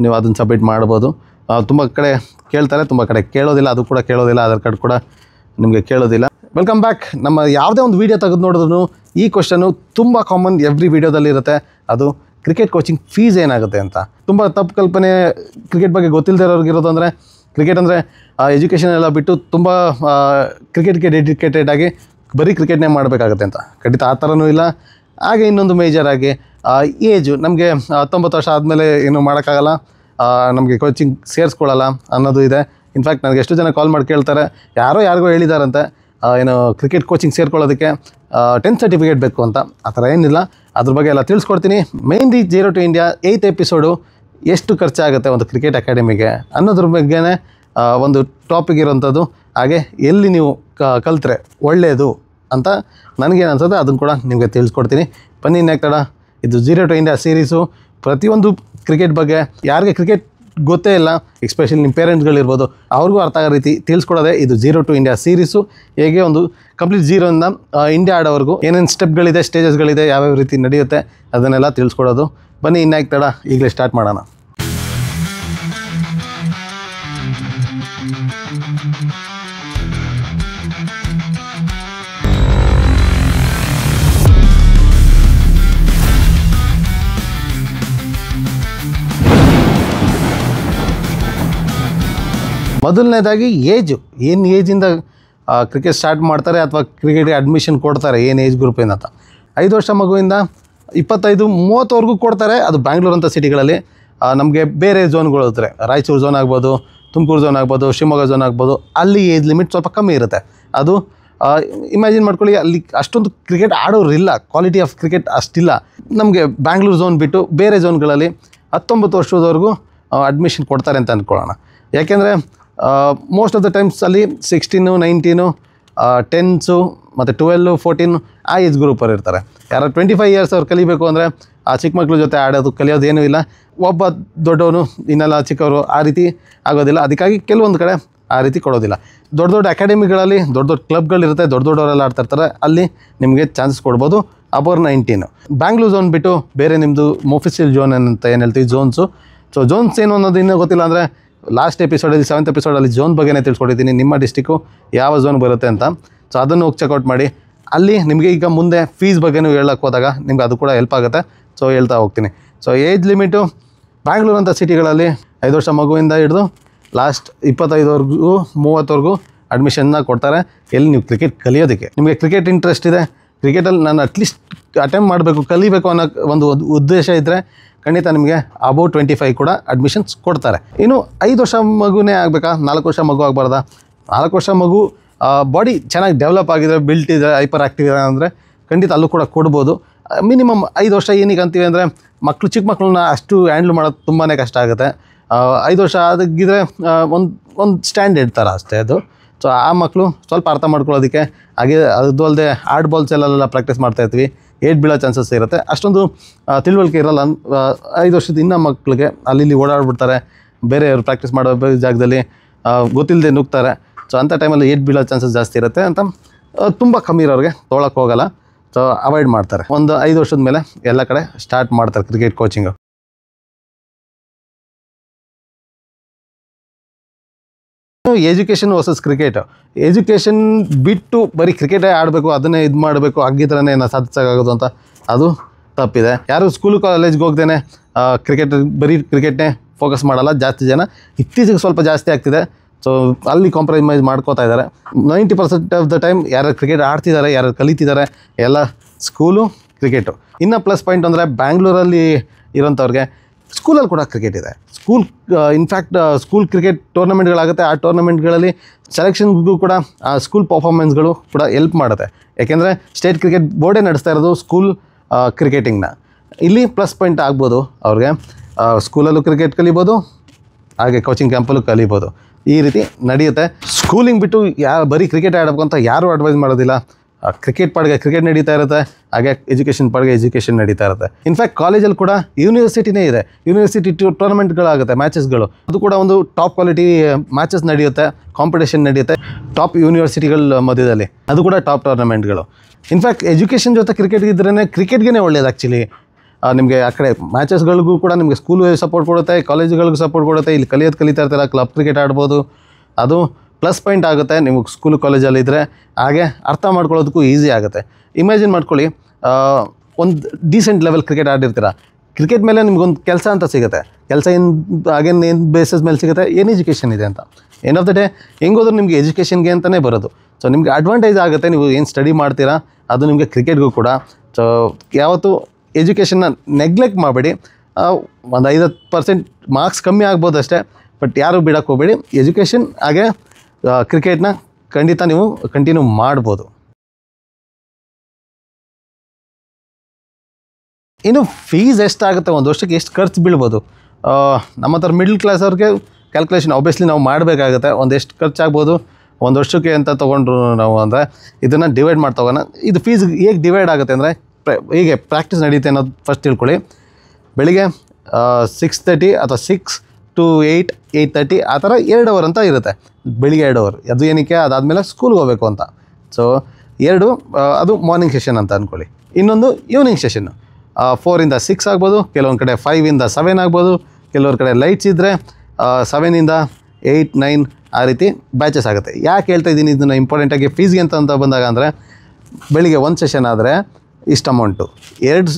ನೀವು ಅದನ್ನು ಸಬ್ಮಿಟ್ ಮಾಡ್ಬೋದು. ತುಂಬ ಕಡೆ ಕೇಳ್ತಾರೆ, ತುಂಬ ಕಡೆ ಕೇಳೋದಿಲ್ಲ, ಅದು ಕೂಡ ಕೇಳೋದಿಲ್ಲ, ಆಧಾರ್ ಕಾರ್ಡ್ ಕೂಡ ನಿಮಗೆ ಕೇಳೋದಿಲ್ಲ. Welcome back. ನಮ್ಮ ಯಾವುದೇ ಒಂದು ವೀಡಿಯೋ ತೆಗೆದು ನೋಡಿದ್ರು ಈ ಕ್ವಶನು ತುಂಬ ಕಾಮನ್ ಎವ್ರಿ ವೀಡಿಯೋದಲ್ಲಿ ಇರುತ್ತೆ. ಅದು ಕ್ರಿಕೆಟ್ ಕೋಚಿಂಗ್ ಫೀಸ್ ಏನಾಗುತ್ತೆ ಅಂತ. ತುಂಬ ತಪ್ಪು ಕಲ್ಪನೆ ಕ್ರಿಕೆಟ್ ಬಗ್ಗೆ ಗೊತ್ತಿಲ್ಲದೆ ಇರೋರಿಗಿರೋದು ಅಂದರೆ ಕ್ರಿಕೆಟ್ ಅಂದರೆ ಎಜುಕೇಷನ್ ಎಲ್ಲ ಬಿಟ್ಟು ತುಂಬ ಕ್ರಿಕೆಟ್ಗೆ ಡೆಡಿಕೇಟೆಡ್ ಆಗಿ ಬರೀ ಕ್ರಿಕೆಟ್ನೇ ಮಾಡಬೇಕಾಗತ್ತೆ ಅಂತ. ಖಂಡಿತ ಆ ಥರನೂ ಇಲ್ಲ. ಹಾಗೆ ಇನ್ನೊಂದು ಮೇಜರಾಗಿ ಏಜು, ನಮಗೆ 19 ವರ್ಷ ಆದಮೇಲೆ ಏನೂ ಮಾಡೋಕ್ಕಾಗಲ್ಲ, ನಮಗೆ ಕೋಚಿಂಗ್ ಸೇರಿಸ್ಕೊಳ್ಳಲ್ಲ ಅನ್ನೋದು ಇದೆ. ಇನ್ಫ್ಯಾಕ್ಟ್ ನನಗೆ ಎಷ್ಟು ಜನ ಕಾಲ್ ಮಾಡಿ ಕೇಳ್ತಾರೆ, ಯಾರಿಗೋ ಹೇಳಿದಾರಂತೆ ಏನು ಕ್ರಿಕೆಟ್ ಕೋಚಿಂಗ್ ಸೇರ್ಕೊಳ್ಳೋದಕ್ಕೆ 10th ಸರ್ಟಿಫಿಕೇಟ್ ಬೇಕು ಅಂತ. ಆ ಥರ ಏನಿಲ್ಲ, ಅದ್ರ ಬಗ್ಗೆ ಎಲ್ಲ ತಿಳಿಸ್ಕೊಡ್ತೀನಿ. Mainly zero to India 8th episode ಎಷ್ಟು ಖರ್ಚಾಗುತ್ತೆ ಒಂದು ಕ್ರಿಕೆಟ್ ಅಕಾಡೆಮಿಗೆ ಅನ್ನೋದ್ರ ಬಗ್ಗೆನೇ ಒಂದು ಟಾಪಿಕ್ ಇರೋಂಥದ್ದು. ಹಾಗೆ ಎಲ್ಲಿ ನೀವು ಕಲ್ತ್ರೆ ಒಳ್ಳೆಯದು ಅಂತ ನನಗೇನು ಅನ್ಸುತ್ತೆ ಅದನ್ನು ಕೂಡ ನಿಮಗೆ ತಿಳಿಸ್ಕೊಡ್ತೀನಿ. ಬನ್ನಿ ಇನ್ಯಾಕೆ ತಡ. ಇದು ಜೀರೋ ಟು ಇಂಡಿಯಾ ಸೀರೀಸು ಪ್ರತಿಯೊಂದು ಕ್ರಿಕೆಟ್ ಬಗ್ಗೆ ಯಾರಿಗೆ ಕ್ರಿಕೆಟ್ ಗೊತ್ತೇ ಇಲ್ಲ, ಎಸ್ಪೆಷಲಿ ನಿಮ್ಮ ಪೇರೆಂಟ್ಸ್ಗಳಿರ್ಬೋದು, ಅವ್ರಿಗೂ ಅರ್ಥ ಆಗೋ ರೀತಿ ತಿಳಿಸ್ಕೊಡೋದೆ ಇದು ಜೀರೋ ಟು ಇಂಡಿಯಾ ಸೀರೀಸು. ಹೇಗೆ ಒಂದು ಕಂಪ್ಲೀಟ್ ಜೀರೋಯಿಂದ ಇಂಡಿಯಾ ಆಡೋವರೆಗೂ ಏನೇನು ಸ್ಟೆಪ್ಗಳಿದೆ, ಸ್ಟೇಜಸ್ಗಳಿದೆ, ಯಾವ್ಯಾವ ರೀತಿ ನಡೆಯುತ್ತೆ ಅದನ್ನೆಲ್ಲ ತಿಳಿಸ್ಕೊಡೋದು. ಬನ್ನಿ ಇನ್ಯಾಕೆ ತಡ, ಈಗಲೇ ಸ್ಟಾರ್ಟ್ ಮಾಡೋಣ. ಮೊದಲನೇದಾಗಿ ಏನು ಏಜಿಂದ ಕ್ರಿಕೆಟ್ ಸ್ಟಾರ್ಟ್ ಮಾಡ್ತಾರೆ ಅಥವಾ ಕ್ರಿಕೆಟ್ಗೆ ಅಡ್ಮಿಷನ್ ಕೊಡ್ತಾರೆ, ಏನು ಏಜ್ ಗ್ರೂಪಿಂದ ಅಂತ. 5 ವರ್ಷ ಮಗುವಿಂದ 25-30ವರೆಗೂ ಕೊಡ್ತಾರೆ. ಅದು ಬ್ಯಾಂಗ್ಳೂರು ಅಂಥ ಸಿಟಿಗಳಲ್ಲಿ. ನಮಗೆ ಬೇರೆ ಝೋನ್ಗಳು ಇರ್ತಾರೆ, ರಾಯಚೂರು ಝೋನ್ ಆಗ್ಬೋದು, ತುಮಕೂರು ಝೋನ್ ಆಗ್ಬೋದು, ಶಿವಮೊಗ್ಗ ಝೋನ್ ಆಗ್ಬೋದು, ಅಲ್ಲಿ ಏಜ್ ಲಿಮಿಟ್ ಸ್ವಲ್ಪ ಕಮ್ಮಿ ಇರುತ್ತೆ. ಅದು ಇಮ್ಯಾಜಿನ್ ಮಾಡ್ಕೊಳ್ಳಿ, ಅಲ್ಲಿ ಅಷ್ಟೊಂದು ಕ್ರಿಕೆಟ್ ಆಡೋರಿಲ್ಲ, ಕ್ವಾಲಿಟಿ ಆಫ್ ಕ್ರಿಕೆಟ್ ಅಷ್ಟಿಲ್ಲ. ನಮಗೆ ಬ್ಯಾಂಗ್ಳೂರು ಝೋನ್ ಬಿಟ್ಟು ಬೇರೆ ಝೋನ್ಗಳಲ್ಲಿ 19 ವರ್ಷದವರೆಗೂ ಅಡ್ಮಿಷನ್ ಕೊಡ್ತಾರೆ ಅಂತ ಅಂದ್ಕೊಳ್ಳೋಣ. ಯಾಕೆಂದರೆ ಮೋಸ್ಟ್ ಆಫ್ ದ ಟೈಮ್ಸ್ ಅಲ್ಲಿ 16, 19, 10s ಮತ್ತು 12, 14 ಆ ಏಜ್ ಗ್ರೂಪರು ಇರ್ತಾರೆ. ಯಾರು 25 ಇಯರ್ಸ್ ಅವ್ರು ಕಲಿಬೇಕು ಅಂದರೆ ಆ ಚಿಕ್ಕ ಮಕ್ಳ ಜೊತೆ ಆಡೋದು ಕಲಿಯೋದೇನೂ ಇಲ್ಲ. ಒಬ್ಬ ದೊಡ್ಡವನು ಇನ್ನೆಲ್ಲ ಚಿಕ್ಕವರು ಆ ರೀತಿ ಆಗೋದಿಲ್ಲ. ಅದಕ್ಕಾಗಿ ಕೆಲವೊಂದು ಕಡೆ ಆ ರೀತಿ ಕೊಡೋದಿಲ್ಲ. ದೊಡ್ಡ ಅಕಾಡೆಮಿಗಳಲ್ಲಿ ದೊಡ್ಡ ಕ್ಲಬ್ಗಳಿರುತ್ತೆ, ದೊಡ್ಡವರೆಲ್ಲ ಆಡ್ತಿರ್ತಾರೆ, ಅಲ್ಲಿ ನಿಮಗೆ ಚಾನ್ಸಸ್ ಕೊಡ್ಬೋದು. ಅಬೌವ್ 19 ಬ್ಯಾಂಗ್ಳೂರು ಝೋನ್ ಬಿಟ್ಟು ಬೇರೆ ನಿಮ್ಮದು ಮೊಫಿಷಿಯಲ್ ಝೋನ್ ಅಂತ ಏನು ಹೇಳ್ತೀವಿ, ಝೋನ್ಸು. ಸೊ ಝೋನ್ಸ್ ಏನು ಅನ್ನೋದು ಇನ್ನೂ ಗೊತ್ತಿಲ್ಲ ಅಂದರೆ ಲಾಸ್ಟ್ ಎಪಿಸೋಡಲ್ಲಿ 7th ಎಪಿಸೋಡಲ್ಲಿ ಝೋನ್ ಬಗ್ಗೆನೇ ತಿಳ್ಸ್ಕೊಟ್ಟಿದ್ದೀನಿ, ನಿಮ್ಮ ಡಿಸ್ಟಿಕ್ಕು ಯಾವ ಝೋನ್ ಬರುತ್ತೆ ಅಂತ. ಸೊ ಅದನ್ನು ಹೋಗಿ ಚೆಕ್ಔಟ್ ಮಾಡಿ. ಅಲ್ಲಿ ನಿಮಗೆ ಈಗ ಮುಂದೆ ಫೀಸ್ ಬಗ್ಗೆನೂ ಹೇಳಕ್ಕೆ ಹೋದಾಗ ನಿಮ್ಗೆ ಅದು ಕೂಡ ಹೆಲ್ಪ್ ಆಗುತ್ತೆ. ಸೊ ಹೇಳ್ತಾ ಹೋಗ್ತೀನಿ. ಸೊ ಏಜ್ ಲಿಮಿಟು ಬ್ಯಾಂಗ್ಳೂರು ಅಂಥ ಸಿಟಿಗಳಲ್ಲಿ 5 ವರ್ಷ ಮಗುವಿಂದ ಹಿಡಿದು ಲಾಸ್ಟ್ 25ವರೆಗೂ 30ವರೆಗೂ ಅಡ್ಮಿಷನ್ನ ಕೊಡ್ತಾರೆ. ಎಲ್ಲಿ ನೀವು ಕ್ರಿಕೆಟ್ ಕಲಿಯೋದಕ್ಕೆ, ನಿಮಗೆ ಕ್ರಿಕೆಟ್ ಇಂಟ್ರೆಸ್ಟ್ ಇದೆ, ಕ್ರಿಕೆಟಲ್ಲಿ ನಾನು ಅಟ್ಲೀಸ್ಟ್ ಅಟೆಂಪ್ಟ್ ಮಾಡಬೇಕು, ಕಲಿಬೇಕು ಅನ್ನೋ ಒಂದು ಉದ್ದೇಶ ಇದ್ದರೆ ಖಂಡಿತ ನಿಮಗೆ ಅಬೌವ್ 25 ಕೂಡ ಅಡ್ಮಿಷನ್ಸ್ ಕೊಡ್ತಾರೆ. ಇನ್ನು 5 ವರ್ಷ ಮಗುನೇ ಆಗಬೇಕಾ, 4 ವರ್ಷ ಮಗು ಆಗಬಾರ್ದಾ? 4 ವರ್ಷ ಮಗು ಬಾಡಿ ಚೆನ್ನಾಗಿ ಡೆವಲಪ್ ಆಗಿದೆ, ಬಿಲ್ಟ್ ಇದೆ, ಹೈಪರ್ ಆ್ಯಕ್ಟಿವ್ ಇದೆ ಅಂದರೆ ಖಂಡಿತ ಅಲ್ಲೂ ಕೂಡ ಕೊಡ್ಬೋದು. ಮಿನಿಮಮ್ 5 ವರ್ಷ ಏನಕ್ಕೆ ಅಂತೀವಿ ಅಂದರೆ ಚಿಕ್ಕ ಮಕ್ಕಳನ್ನ ಅಷ್ಟು ಹ್ಯಾಂಡ್ಲ್ ಮಾಡೋದು ತುಂಬಾ ಕಷ್ಟ ಆಗುತ್ತೆ. 5 ವರ್ಷ ಆಗಿದ್ರೆ ಒಂದು ಸ್ಟ್ಯಾಂಡರ್ಡ್ ಥರ ಅಷ್ಟೇ ಅದು. ಸೊ ಆ ಮಕ್ಕಳು ಸ್ವಲ್ಪ ಅರ್ಥ ಮಾಡ್ಕೊಳ್ಳೋದಕ್ಕೆ, ಹಾಗೆ ಅದು ಅಲ್ಲದೆ ಆರ್ಟ್ ಬಾಲ್ಸ್ ಎಲ್ಲ ಪ್ರಾಕ್ಟೀಸ್ ಮಾಡ್ತಾಯಿರ್ತೀವಿ, ಏಟ್ ಬೀಳೋ ಚಾನ್ಸಸ್ ಇರುತ್ತೆ. ಅಷ್ಟೊಂದು ತಿಳುವಳಿಕೆ ಇರೋಲ್ಲ 5 ವರ್ಷದ ಇನ್ನೂ ಮಕ್ಕಳಿಗೆ. ಅಲ್ಲಿ ಓಡಾಡ್ಬಿಡ್ತಾರೆ, ಬೇರೆಯವರು ಪ್ರಾಕ್ಟೀಸ್ ಮಾಡೋ ಜಾಗದಲ್ಲಿ ಗೊತ್ತಿಲ್ಲದೆ ನುಗ್ತಾರೆ. ಸೊ ಅಂಥ ಟೈಮಲ್ಲಿ ಏಟ್ ಬೀಳೋ ಚಾನ್ಸಸ್ ಜಾಸ್ತಿ ಇರುತ್ತೆ ಅಂತ ತುಂಬ ಕಮ್ಮಿ ಇರೋರಿಗೆ ತೊಗೊಳಕ್ಕೆ ಹೋಗಲ್ಲ. ಸೊ ಅವಾಯ್ಡ್ ಮಾಡ್ತಾರೆ. ಒಂದು 5 ವರ್ಷದ ಮೇಲೆ ಎಲ್ಲ ಕಡೆ ಸ್ಟಾರ್ಟ್ ಮಾಡ್ತಾರೆ cricket coaching. Education versus cricket. Education ಬಿಟ್ಟು ಬರೀ ಕ್ರಿಕೆಟೇ ಆಡಬೇಕು, ಅದನ್ನೇ ಇದು ಮಾಡಬೇಕು, ಆಗಿದ್ರೇ ನಾನು ಸಾಧಿಸೋಕ್ಕಾಗೋದು ಅಂತ ಅದು ತಪ್ಪಿದೆ. ಯಾರು ಸ್ಕೂಲು ಕಾಲೇಜ್ಗೆ ಹೋಗ್ದೇನೆ ಬರೀ ಕ್ರಿಕೆಟ್ನೇ ಫೋಕಸ್ ಮಾಡಲ್ಲ ಜಾಸ್ತಿ ಜನ. ಇತ್ತೀಚೆಗೆ ಸ್ವಲ್ಪ ಜಾಸ್ತಿ ಆಗ್ತಿದೆ. ಸೊ ಅಲ್ಲಿ ಕಾಂಪ್ರಮೈಸ್ ಮಾಡ್ಕೋತಾ ಇದ್ದಾರೆ. 90% ಆಫ್ ದ ಟೈಮ್ ಯಾರು ಕ್ರಿಕೆಟ್ ಆಡ್ತಿದ್ದಾರೆ, ಯಾರು ಕಲಿತಿದ್ದಾರೆ, ಎಲ್ಲ ಸ್ಕೂಲು ಕ್ರಿಕೆಟು. ಇನ್ನು ಪ್ಲಸ್ ಪಾಯಿಂಟ್ ಅಂದರೆ ಬ್ಯಾಂಗ್ಳೂರಲ್ಲಿ ಇರೋಂಥವ್ರಿಗೆ ಸ್ಕೂಲಲ್ಲಿ ಕೂಡ ಕ್ರಿಕೆಟ್ ಇದೆ. ಇನ್ಫ್ಯಾಕ್ಟ್ ಸ್ಕೂಲ್ ಕ್ರಿಕೆಟ್ ಟೂರ್ನಮೆಂಟ್ಗಳಾಗುತ್ತೆ. ಆ ಟೂರ್ನಮೆಂಟ್ಗಳಲ್ಲಿ ಸೆಲೆಕ್ಷನ್ಗೂ ಕೂಡ ಸ್ಕೂಲ್ ಪರ್ಫಾರ್ಮೆನ್ಸ್ಗಳು ಕೂಡ ಹೆಲ್ಪ್ ಮಾಡುತ್ತೆ. ಯಾಕೆಂದರೆ ಸ್ಟೇಟ್ ಕ್ರಿಕೆಟ್ ಬೋರ್ಡೇ ನಡೆಸ್ತಾ ಇರೋದು ಸ್ಕೂಲ್ ಕ್ರಿಕೆಟಿಂಗ್ನ. ಇಲ್ಲಿ ಪ್ಲಸ್ ಪಾಯಿಂಟ್ ಆಗ್ಬೋದು ಅವ್ರಿಗೆ. ಸ್ಕೂಲಲ್ಲೂ ಕ್ರಿಕೆಟ್ ಕಲಿಬೋದು, ಹಾಗೆ ಕೋಚಿಂಗ್ ಕ್ಯಾಂಪಲ್ಲೂ ಕಲಿಬೋದು. ಈ ರೀತಿ ನಡೆಯುತ್ತೆ. ಸ್ಕೂಲಿಂಗ್ ಬಿಟ್ಟು ಬರೀ ಕ್ರಿಕೆಟ್ ಆಡಬೇಕು ಅಂತ ಯಾರೂ ಅಡ್ವೈಸ್ ಮಾಡೋದಿಲ್ಲ. ಕ್ರಿಕೆಟ್ ಪಾಡಿಗೆ ಕ್ರಿಕೆಟ್ ನಡೀತಾ ಇರುತ್ತೆ, ಹಾಗೆ ಎಜುಕೇಷನ್ ಪಾಡಿಗೆ ಎಜುಕೇಷನ್ ನಡೀತಾ ಇರುತ್ತೆ. ಇನ್ಫ್ಯಾಕ್ಟ್ ಕಾಲೇಜಲ್ಲಿ ಕೂಡ ಯೂನಿವರ್ಸಿಟಿನೇ ಇದೆ, ಯೂನಿವರ್ಸಿಟಿ ಟೂರ್ನಮೆಂಟ್ಗಳಾಗುತ್ತೆ, ಮ್ಯಾಚಸ್ಗಳು. ಅದು ಕೂಡ ಒಂದು ಟಾಪ್ ಕ್ವಾಲಿಟಿ ಮ್ಯಾಚಸ್ ನಡೆಯುತ್ತೆ, ಕಾಂಪಿಟೇಷನ್ ನಡೆಯುತ್ತೆ ಟಾಪ್ ಯೂನಿವರ್ಸಿಟಿಗಳ ಮಧ್ಯದಲ್ಲಿ. ಅದು ಕೂಡ ಟಾಪ್ ಟೂರ್ನಮೆಂಟ್ಗಳು. ಇನ್ಫ್ಯಾಕ್ಟ್ ಎಜುಕೇಷನ್ ಜೊತೆ ಕ್ರಿಕೆಟ್ ಇದ್ರೇ ಕ್ರಿಕೆಟ್ಗೆ ಒಳ್ಳೆಯದು ಆ್ಯಕ್ಚುಲಿ. ನಿಮಗೆ ಆ ಕಡೆ ಮ್ಯಾಚಸ್ಗಳಿಗೂ ಕೂಡ ನಿಮಗೆ ಸ್ಕೂಲು ಸಪೋರ್ಟ್ ಕೊಡುತ್ತೆ, ಕಾಲೇಜುಗಳಿಗೂ ಸಪೋರ್ಟ್ ಕೊಡುತ್ತೆ. ಇಲ್ಲಿ ಕಲಿತಾ ಇರ್ತಾರೆ, ಕ್ಲಬ್ ಕ್ರಿಕೆಟ್ ಆಡ್ಬೋದು. ಅದು ಪ್ಲಸ್ ಪಾಯಿಂಟ್ ಆಗುತ್ತೆ ನಿಮಗೆ ಸ್ಕೂಲು ಕಾಲೇಜಲ್ಲಿದ್ದರೆ. ಹಾಗೆ ಅರ್ಥ ಮಾಡ್ಕೊಳ್ಳೋದಕ್ಕೂ ಈಸಿ ಆಗುತ್ತೆ. ಇಮ್ಯಾಜಿನ್ ಮಾಡ್ಕೊಳ್ಳಿ, ಒಂದು ಡೀಸೆಂಟ್ ಲೆವೆಲ್ ಕ್ರಿಕೆಟ್ ಆಡಿರ್ತೀರ. ಕ್ರಿಕೆಟ್ ಮೇಲೆ ನಿಮ್ಗೊಂದು ಕೆಲಸ ಅಂತ ಸಿಗುತ್ತೆ. ಕೆಲಸ ಏನು ಬೇಸಿಸ್ ಮೇಲೆ ಸಿಗುತ್ತೆ, ಏನು ಎಜುಕೇಷನ್ ಇದೆ ಅಂತ. ಎಂಡ್ ಆಫ್ ದ ಡೇ ಹೆಂಗೋದ್ರೂ ನಿಮಗೆ ಎಜುಕೇಷನ್ಗೆ ಅಂತಲೇ ಬರೋದು. ಸೊ ನಿಮಗೆ ಅಡ್ವಾಂಟೇಜ್ ಆಗುತ್ತೆ, ನೀವು ಏನು ಸ್ಟಡಿ ಮಾಡ್ತೀರಾ ಅದು ನಿಮಗೆ ಕ್ರಿಕೆಟ್ಗೂ ಕೂಡ. ಸೊ ಯಾವತ್ತೂ ಎಜುಕೇಷನ್ನ ನೆಗ್ಲೆಕ್ಟ್ ಮಾಡಬೇಡಿ. ಒಂದು 50% ಮಾರ್ಕ್ಸ್ ಕಮ್ಮಿ ಆಗ್ಬೋದು ಅಷ್ಟೇ, ಬಟ್ ಯಾರು ಬಿಡೋಕ್ಕೆ ಹೋಗಬೇಡಿ. ಎಜುಕೇಷನ್ ಹಾಗೆ ಕ್ರಿಕೆಟ್ನ ಖಂಡಿತ ನೀವು ಕಂಟಿನ್ಯೂ ಮಾಡ್ಬೋದು. ಇನ್ನು ಫೀಸ್ ಎಷ್ಟಾಗುತ್ತೆ, ಒಂದು ವರ್ಷಕ್ಕೆ ಎಷ್ಟು ಖರ್ಚು ಬೀಳ್ಬೋದು? ನಮ್ಮ ಹತ್ರ ಮಿಡ್ಲ್ ಕ್ಲಾಸ್ ಅವ್ರಿಗೆ ಕ್ಯಾಲ್ಕುಲೇಷನ್ ಆಬ್ವಿಯಸ್ಲಿ ನಾವು ಮಾಡಬೇಕಾಗುತ್ತೆ. ಎಷ್ಟು ಖರ್ಚಾಗ್ಬೋದು ಒಂದು ವರ್ಷಕ್ಕೆ ಅಂತ ತೊಗೊಂಡ್ರು ನಾವು ಅಂದರೆ ಇದನ್ನು ಡಿವೈಡ್ ಮಾಡ್ತಾ ಹೋಗೋಣ. ಇದು ಫೀಸ್ ಹೇಗೆ ಡಿವೈಡ್ ಆಗುತ್ತೆ ಅಂದರೆ ಹೀಗೆ ಪ್ರಾಕ್ಟೀಸ್ ನಡೀತೆ ಅನ್ನೋದು ಫಸ್ಟ್ ತಿಳ್ಕೊಳ್ಳಿ. ಬೆಳಿಗ್ಗೆ 6:30 ಅಥವಾ 6 to 8, 8:30 ಆ ಥರ 2 ಅವರ್ ಅಂತ ಇರುತ್ತೆ. ಬೆಳಿಗ್ಗೆ 2 ಅವರ್, ಅದು ಏನಕ್ಕೆ, ಅದಾದಮೇಲೆ ಸ್ಕೂಲ್ಗೆ ಹೋಗಬೇಕು ಅಂತ. ಸೊ 2 ಅದು ಮಾರ್ನಿಂಗ್ ಸೆಷನ್ ಅಂತ ಅಂದ್ಕೊಳ್ಳಿ. ಇನ್ನೊಂದು ಈವ್ನಿಂಗ್ ಸೆಷನ್ನು 4 ಇಂದ 6 ಆಗ್ಬೋದು, ಕೆಲವೊಂದು ಕಡೆ 5 ಇಂದ 7 ಆಗ್ಬೋದು, ಕೆಲವ್ರ ಕಡೆ ಲೈಟ್ಸ್ ಇದ್ದರೆ 7 ಇಂದ 8, 9 ಆ ರೀತಿ ಬ್ಯಾಚಸ್ ಆಗುತ್ತೆ. ಯಾಕೆ ಹೇಳ್ತಾ ಇದ್ದೀನಿ ಇದನ್ನು ಇಂಪಾರ್ಟೆಂಟಾಗಿ ಫೀಸ್ಗೆ ಅಂತ ಬಂದಾಗ ಅಂದರೆ, ಬೆಳಿಗ್ಗೆ 1 ಸೆಷನ್ ಆದರೆ ಇಷ್ಟು ಅಮೌಂಟು, 2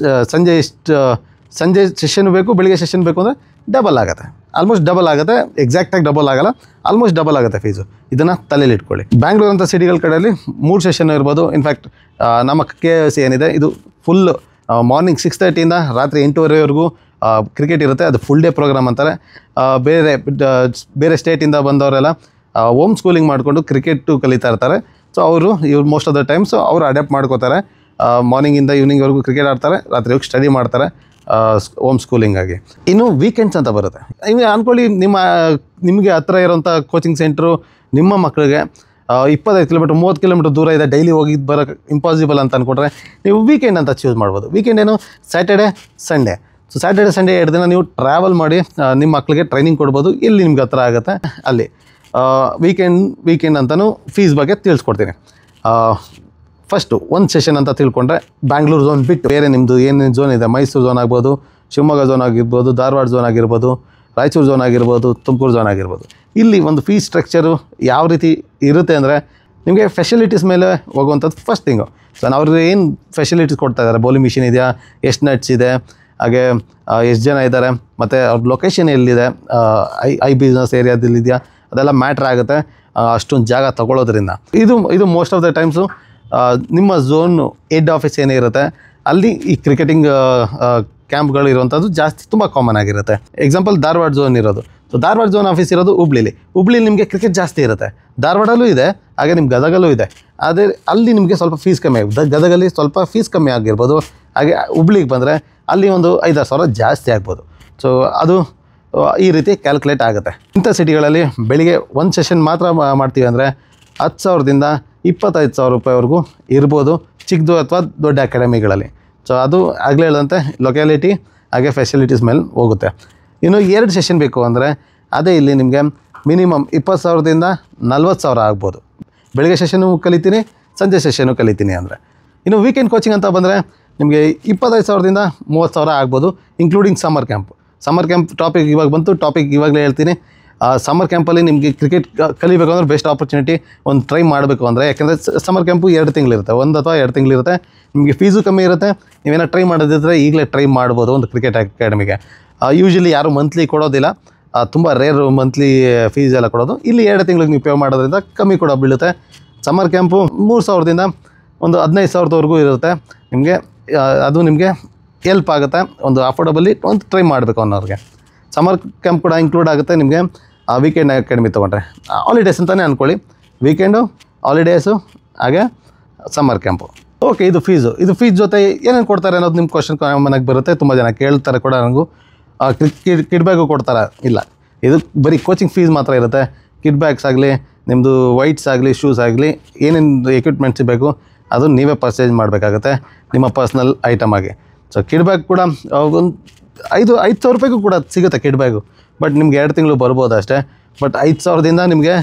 ಸಂಜೆ ಸೆಷನ್ ಬೇಕು, ಬೆಳಿಗ್ಗೆ ಸೆಷನ್ ಬೇಕು ಅಂದರೆ ಡಬಲ್ ಆಗುತ್ತೆ. ಆಲ್ಮೋಸ್ಟ್ ಡಬಲ್ ಆಗುತ್ತೆ, ಎಕ್ಸಾಕ್ಟಾಗಿ ಡಬಲ್ ಆಗಲ್ಲ, ಆಲ್ಮೋಸ್ಟ್ ಡಬಲ್ ಆಗುತ್ತೆ ಫೀಸು. ಇದನ್ನು ತಲೆಯಲ್ಲಿ ಇಟ್ಕೊಳ್ಳಿ. ಬ್ಯಾಂಗ್ಳೂರು ಅಂತ ಸಿಟಿಗಳ ಕಡೆಯಲ್ಲಿ 3 ಸೆಷನ್ ಇರ್ಬೋದು. ಇನ್ಫ್ಯಾಕ್ಟ್ ನಮ್ಮ KFC ಏನಿದೆ ಇದು ಫುಲ್ ಮಾರ್ನಿಂಗ್ 6:30 ಇಂದ ರಾತ್ರಿ 8:30ವರೆಗೂ ಕ್ರಿಕೆಟ್ ಇರುತ್ತೆ. ಅದು ಫುಲ್ ಡೇ ಪ್ರೋಗ್ರಾಮ್ ಅಂತಾರೆ. ಬೇರೆ ಸ್ಟೇಟಿಂದ ಬಂದವರೆಲ್ಲ ಹೋಮ್ ಸ್ಕೂಲಿಂಗ್ ಮಾಡಿಕೊಂಡು ಕ್ರಿಕೆಟು ಕಲಿತಾ ಇರ್ತಾರೆ. ಸೊ ಇವ್ರು ಮೋಸ್ಟ್ ಆಫ್ ದ ಟೈಮ್ಸು ಅವರು ಅಡ್ಯಾಪ್ಟ್ ಮಾಡ್ಕೋತಾರೆ. ಮಾರ್ನಿಂಗಿಂದ ಈವ್ನಿಂಗ್ವರೆಗೂ ಕ್ರಿಕೆಟ್ ಆಡ್ತಾರೆ, ರಾತ್ರಿ ಹೋಗಿ ಸ್ಟಡಿ ಮಾಡ್ತಾರೆ ಹೋಮ್ ಸ್ಕೂಲಿಂಗಾಗಿ. ಇನ್ನು ವೀಕೆಂಡ್ಸ್ ಅಂತ ಬರುತ್ತೆ. ಈಗ ಅಂದ್ಕೊಳ್ಳಿ, ನಿಮಗೆ ಹತ್ತಿರ ಇರೋಂಥ ಕೋಚಿಂಗ್ ಸೆಂಟ್ರು ನಿಮ್ಮ ಮಕ್ಕಳಿಗೆ 25 ಕಿಲೋಮೀಟ್ರ್ 30 ಕಿಲೋಮೀಟ್ರ್ ದೂರ ಇದೆ, ಡೈಲಿ ಹೋಗಿ ಬರೋಕ್ಕೆ ಇಂಪಾಸಿಬಲ್ ಅಂತ ಅಂದ್ಕೊಂಡ್ರೆ ನೀವು ವೀಕೆಂಡ್ ಅಂತ ಚೂಸ್ ಮಾಡ್ಬೋದು. ವೀಕೆಂಡ್ ಏನು, Saturday Sunday. So Saturday Sunday 2 ದಿನ ನೀವು ಟ್ರಾವೆಲ್ ಮಾಡಿ ನಿಮ್ಮ ಮಕ್ಕಳಿಗೆ ಟ್ರೈನಿಂಗ್ ಕೊಡ್ಬೋದು. ಇಲ್ಲಿ ನಿಮ್ಗೆ ಹತ್ರ ಆಗುತ್ತೆ ಅಲ್ಲಿ. ವೀಕೆಂಡ್ ಅಂತಲೂ ಫೀಸ್ ಬಗ್ಗೆ ತಿಳಿಸ್ಕೊಡ್ತೀನಿ. ಫಸ್ಟು 1 ಸೆಷನ್ ಅಂತ ತಿಳ್ಕೊಂಡ್ರೆ ಬ್ಯಾಂಗ್ಳೂರು ಝೋನ್ ಬಿಟ್ಟು ಬೇರೆ ನಿಮ್ಮದು ಏನೇನು ಝೋನ್ ಇದೆ, ಮೈಸೂರು ಝೋನ್ ಆಗ್ಬೋದು, ಶಿವಮೊಗ್ಗ ಝೋನ್ ಆಗಿರ್ಬೋದು, ಧಾರವಾಡ ಝೋನ್ ಆಗಿರ್ಬೋದು, ರಾಯಚೂರು ಝೋನ್ ಆಗಿರ್ಬೋದು, ತುಮಕೂರು ಝೋನ್ ಆಗಿರ್ಬೋದು. ಇಲ್ಲಿ ಒಂದು ಫೀಸ್ ಸ್ಟ್ರಕ್ಚರು ಯಾವ ರೀತಿ ಇರುತ್ತೆ ಅಂದರೆ, ನಿಮಗೆ ಫೆಸಿಲಿಟೀಸ್ ಮೇಲೆ ಹೋಗುವಂಥದ್ದು ಫಸ್ಟ್ ಥಿಂಗು. ಸೊ ಅವ್ರಿಗೆ ಏನು ಫೆಸಿಲಿಟೀಸ್ ಕೊಡ್ತಾ ಇದ್ದಾರೆ, ಬೌಲಿಂಗ್ ಮಿಷಿನ್ ಇದೆಯಾ, ಎಷ್ಟು ನಟ್ಸ್ ಇದೆ, ಹಾಗೆ ಎಷ್ಟು ಜನ ಇದ್ದಾರೆ, ಮತ್ತು ಅವ್ರ ಲೊಕೇಶನ್ ಎಲ್ಲಿದೆ, ಐ ಬಿಸ್ನೆಸ್ ಏರಿಯಾದಲ್ಲಿದೆಯಾ, ಅದೆಲ್ಲ ಮ್ಯಾಟ್ರ್ ಆಗುತ್ತೆ ಅಷ್ಟೊಂದು ಜಾಗ ತೊಗೊಳ್ಳೋದ್ರಿಂದ. ಇದು ಮೋಸ್ಟ್ ಆಫ್ ದ ಟೈಮ್ಸು ನಿಮ್ಮ ಝೋನು ಹೆಡ್ ಆಫೀಸ್ ಏನೇ ಇರುತ್ತೆ ಅಲ್ಲಿ ಈ ಕ್ರಿಕೆಟಿಂಗ್ ಕ್ಯಾಂಪ್ಗಳು ಇರುವಂಥದ್ದು ಜಾಸ್ತಿ ತುಂಬ ಕಾಮನ್ ಆಗಿರುತ್ತೆ. ಎಕ್ಸಾಂಪಲ್ ಧಾರವಾಡ ಝೋನ್ ಇರೋದು. ಸೊ ಧಾರವಾಡ ಝೋನ್ ಆಫೀಸ್ ಇರೋದು ಹುಬ್ಳಿಲಿ ನಿಮಗೆ ಕ್ರಿಕೆಟ್ ಜಾಸ್ತಿ ಇರುತ್ತೆ. ಧಾರವಾಡಲ್ಲೂ ಇದೆ, ಹಾಗೆ ನಿಮ್ಮ ಗದಗಲ್ಲೂ ಇದೆ. ಆದರೆ ಅಲ್ಲಿ ನಿಮಗೆ ಸ್ವಲ್ಪ ಫೀಸ್ ಕಮ್ಮಿ ಆಗುತ್ತೆ. ಗದಗಲ್ಲಿ ಸ್ವಲ್ಪ ಫೀಸ್ ಕಮ್ಮಿ ಆಗಿರ್ಬೋದು. ಹಾಗೆ ಹುಬ್ಳಿಗೆ ಬಂದರೆ ಅಲ್ಲಿ ಒಂದು 5-6 ಸಾವಿರ ಜಾಸ್ತಿ ಆಗ್ಬೋದು. ಸೊ ಅದು ಈ ರೀತಿ ಕ್ಯಾಲ್ಕುಲೇಟ್ ಆಗುತ್ತೆ. ಇಂಥ ಸಿಟಿಗಳಲ್ಲಿ ಬೆಳಿಗ್ಗೆ 1 ಸೆಷನ್ ಮಾತ್ರ ಮಾಡ್ತೀವಿ ಅಂದರೆ 10,000ದಿಂದ 25,000 ರೂಪಾಯಿವರೆಗೂ ಇರ್ಬೋದು, ಚಿಕ್ಕದು ಅಥವಾ ದೊಡ್ಡ ಅಕಾಡೆಮಿಗಳಲ್ಲಿ. ಸೊ ಅದು ಆಗಲೇ ಹೇಳಂತೆ ಲೊಕ್ಯಾಲಿಟಿ ಹಾಗೆ ಫೆಸಿಲಿಟೀಸ್ ಮೇಲೆ ಹೋಗುತ್ತೆ. ಇನ್ನು 2 ಸೆಷನ್ ಬೇಕು ಅಂದರೆ ಅದೇ ಇಲ್ಲಿ ನಿಮಗೆ ಮಿನಿಮಮ್ 20,000ದಿಂದ 40,000 ಆಗ್ಬೋದು. ಬೆಳಗ್ಗೆ ಸೆಷನು ಕಲಿತೀನಿ, ಸಂಜೆ ಸೆಷನು ಕಲಿತೀನಿ ಅಂದರೆ. ಇನ್ನು ವೀಕೆಂಡ್ ಕೋಚಿಂಗ್ ಅಂತ ಬಂದರೆ ನಿಮಗೆ 25,000ದಿಂದ 30,000 ಆಗ್ಬೋದು, ಇನ್ಕ್ಲೂಡಿಂಗ್ ಸಮ್ಮರ್ ಕ್ಯಾಂಪ್ ಟಾಪಿಕ್ ಇವಾಗ ಬಂತು. ಇವಾಗಲೇ ಹೇಳ್ತೀನಿ. ಸಮ್ಮರ್ ಕ್ಯಾಂಪಲ್ಲಿ ನಿಮಗೆ ಕ್ರಿಕೆಟ್ ಕಲಿಬೇಕು ಅಂದರೆ ಬೆಸ್ಟ್ ಆಪರ್ಚುನಿಟಿ. ಒಂದು ಟ್ರೈ ಮಾಡಬೇಕು ಅಂದರೆ, ಯಾಕೆಂದರೆ ಸಮ್ಮರ್ ಕ್ಯಾಂಪು 2 ತಿಂಗಳಿರುತ್ತೆ, 1 ಅಥವಾ 2 ತಿಂಗಳಿರುತ್ತೆ. ನಿಮಗೆ ಫೀಸು ಕಮ್ಮಿ ಇರುತ್ತೆ. ನೀವೇನೋ ಟ್ರೈ ಮಾಡೋದಿದ್ರೆ ಈಗಲೇ ಟ್ರೈ ಮಾಡ್ಬೋದು ಒಂದು ಕ್ರಿಕೆಟ್ ಅಕಾಡೆಮಿಗೆ. ಯೂಶ್ವಲಿ ಯಾರು ಮಂತ್ಲಿ ಕೊಡೋದಿಲ್ಲ, ತುಂಬ ರೇರ್ ಮಂತ್ಲಿ ಫೀಸ್ ಎಲ್ಲ ಕೊಡೋದು. ಇಲ್ಲಿ 2 ತಿಂಗಳಿಗೆ ನೀವು ಪೇ ಮಾಡೋದ್ರಿಂದ ಕಮ್ಮಿ ಕೂಡ ಬೀಳುತ್ತೆ. ಸಮ್ಮರ್ ಕ್ಯಾಂಪು 3,000ದಿಂದ ಒಂದು 15,000ವರೆಗೂ ಇರುತ್ತೆ ನಿಮಗೆ. ಅದು ನಿಮಗೆ ಹೆಲ್ಪ್ ಆಗುತ್ತೆ, ಒಂದು ಅಫೋರ್ಡಬಲಿ ಒಂದು ಟ್ರೈ ಮಾಡಬೇಕು ಅನ್ನೋರಿಗೆ. ಸಮ್ಮರ್ ಕ್ಯಾಂಪ್ ಕೂಡ ಇನ್ಕ್ಲೂಡ್ ಆಗುತ್ತೆ ನಿಮಗೆ ವೀಕೆಂಡ್ ಅಕಾಡೆಮಿ ತೊಗೊಂಡ್ರೆ. ಹಾಲಿಡೇಸ್ ಅಂತಲೇ ಅಂದ್ಕೊಳ್ಳಿ, ವೀಕೆಂಡು, ಹಾಲಿಡೇಸು ಹಾಗೆ ಸಮ್ಮರ್ ಕ್ಯಾಂಪು. ಓಕೆ, ಇದು ಫೀಸ್ ಜೊತೆ ಏನೇನು ಕೊಡ್ತಾರೆ ಅನ್ನೋದು ನಿಮ್ಮ ಕ್ವಶನ್ ಮನೆಗೆ ಬರುತ್ತೆ. ತುಂಬ ಜನ ಕೇಳ್ತಾರೆ ಕೂಡ ನನಗೂ. ಕಿಡ್ ಬ್ಯಾಗು ಕೊಡ್ತಾರೆ? ಇಲ್ಲ, ಇದು ಬರೀ ಕೋಚಿಂಗ್ ಫೀಸ್ ಮಾತ್ರ ಇರುತ್ತೆ. ಕಿಡ್ ಬ್ಯಾಗ್ಸ್ ಆಗಲಿ, ನಿಮ್ಮದು ವೈಟ್ಸ್ ಆಗಲಿ, ಶೂಸ್ ಆಗಲಿ, ಏನೇನು ಎಕ್ವಿಪ್ಮೆಂಟ್ಸ್ ಬೇಕು ಅದು ನೀವೇ ಪರ್ಚೇಸ್ ಮಾಡಬೇಕಾಗುತ್ತೆ ನಿಮ್ಮ ಪರ್ಸ್ನಲ್ ಐಟಮ್ ಆಗಿ. ಸೊ ಕಿಡ್ ಬ್ಯಾಗ್ ಕೂಡ ಒಂದು 5,000 ರೂಪಾಯಿಗೂ ಕೂಡ ಸಿಗುತ್ತೆ ಕಿಡ್ ಬ್ಯಾಗು. ಬಟ್ ನಿಮ್ಗೆ 2 ತಿಂಗಳು ಬರ್ಬೋದು ಅಷ್ಟೇ. ಬಟ್ 5,000ದಿಂದ ನಿಮಗೆ